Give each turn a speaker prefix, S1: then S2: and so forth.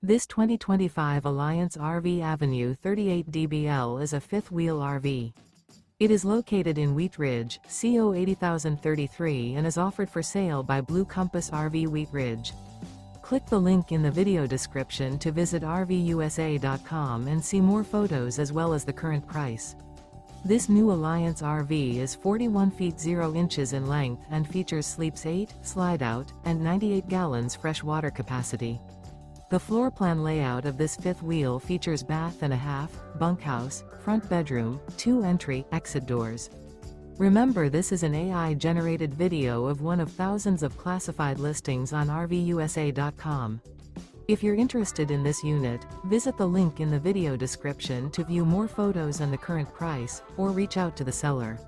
S1: This 2025 Alliance RV Avenue 38 DBL is a fifth-wheel RV. It is located in Wheat Ridge, CO 80033 and is offered for sale by Blue Compass RV Wheat Ridge. Click the link in the video description to visit RVUSA.com and see more photos as well as the current price. This new Alliance RV is 41 feet 0 inches in length and features sleeps 8, slide-out, and 98 gallons fresh water capacity. The floor plan layout of this fifth wheel features bath and a half, bunkhouse, front bedroom, 2 entry/exit doors. Remember, this is an AI-generated video of one of thousands of classified listings on RVUSA.com. If you're interested in this unit, visit the link in the video description to view more photos and the current price, or reach out to the seller.